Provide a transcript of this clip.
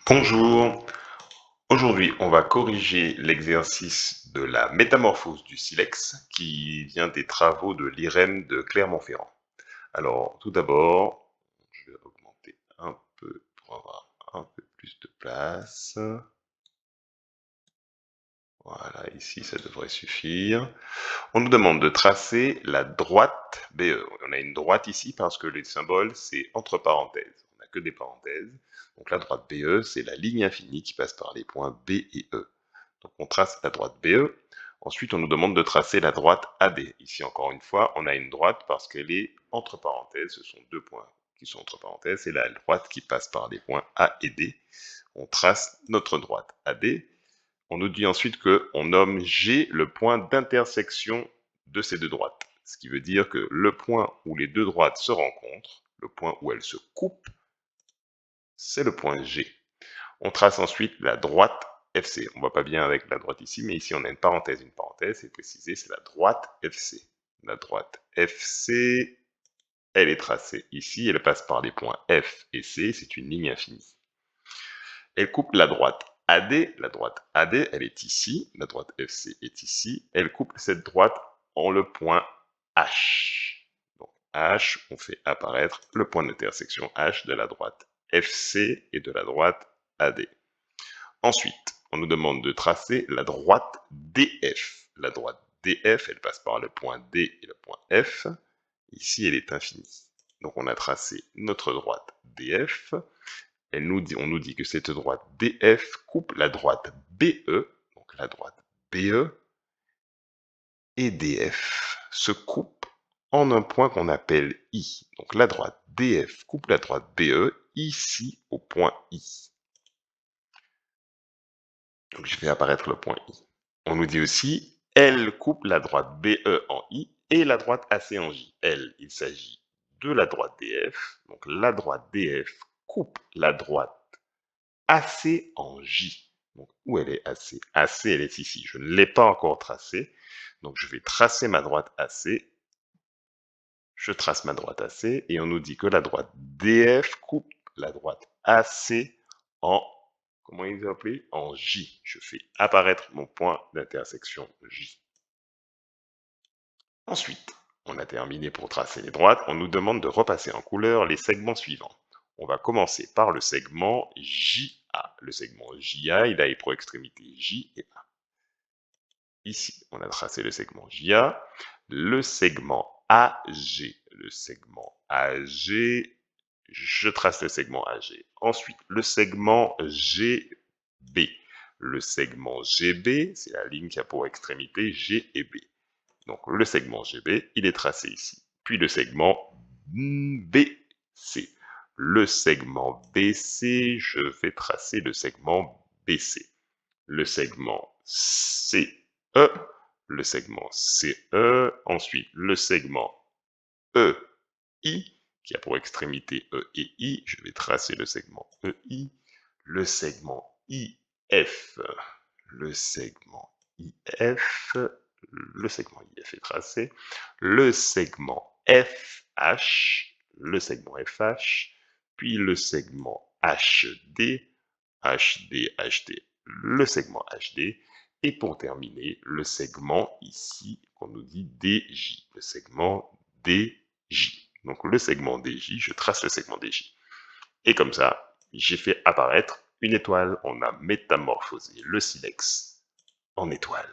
Bonjour, aujourd'hui on va corriger l'exercice de la métamorphose du silex qui vient des travaux de l'IREM de Clermont-Ferrand. Alors tout d'abord, je vais augmenter un peu pour avoir un peu plus de place. Voilà, ici ça devrait suffire. On nous demande de tracer la droite BE. On a une droite ici parce que les symboles c'est entre parenthèses. On n'a que des parenthèses. Donc la droite BE, c'est la ligne infinie qui passe par les points B et E. Donc on trace la droite BE. Ensuite, on nous demande de tracer la droite AD. Ici, encore une fois, on a une droite parce qu'elle est entre parenthèses. Ce sont deux points qui sont entre parenthèses. C'est la droite qui passe par les points A et D. On trace notre droite AD. On nous dit ensuite qu'on nomme G le point d'intersection de ces deux droites. Ce qui veut dire que le point où les deux droites se rencontrent, le point où elles se coupent, c'est le point G. On trace ensuite la droite FC. On ne voit pas bien avec la droite ici, mais ici on a une parenthèse, c'est précisé, c'est la droite FC. La droite FC, elle est tracée ici, elle passe par les points F et C, c'est une ligne infinie. Elle coupe la droite AD, elle est ici, la droite FC est ici, elle coupe cette droite en le point H. Donc H, on fait apparaître le point d'intersection H de la droite FC et de la droite AD. Ensuite, on nous demande de tracer la droite DF. La droite DF, elle passe par le point D et le point F. Ici, elle est infinie. Donc on a tracé notre droite DF. On nous dit que cette droite DF coupe la droite BE, donc la droite BE, et DF se coupe en un point qu'on appelle I. Donc la droite DF coupe la droite BE ici au point I. Donc je fais apparaître le point I. On nous dit aussi, L coupe la droite BE en I et la droite AC en J. L, il s'agit de la droite DF. Donc la droite DF coupe la droite AC en J. Donc où elle est AC? AC, elle est ici. Je ne l'ai pas encore tracée. Donc je vais tracer ma droite AC. Je trace ma droite AC et on nous dit que la droite DF coupe la droite AC en, comment ils ont appelé? En J. Je fais apparaître mon point d'intersection J. Ensuite, on a terminé pour tracer les droites. On nous demande de repasser en couleur les segments suivants. On va commencer par le segment JA. Le segment JA, il a pour extrémité J et A. Ici, on a tracé le segment JA. Le segment AG. Le segment AG, je trace le segment AG. Ensuite, le segment GB. Le segment GB, c'est la ligne qui a pour extrémité G et B. Donc le segment GB, il est tracé ici. Puis le segment BC. Le segment BC, je vais tracer le segment BC. Le segment CE, le segment CE, ensuite le segment EI, qui a pour extrémité E et I, je vais tracer le segment EI, le segment IF, le segment IF, le segment IF est tracé, le segment FH, le segment FH, puis le segment HD, HD, HD, le segment HD, et pour terminer, le segment ici qu'on nous dit DJ, le segment DJ. Donc le segment DJ, je trace le segment DJ. Et comme ça, j'ai fait apparaître une étoile. On a métamorphosé le silex en étoile.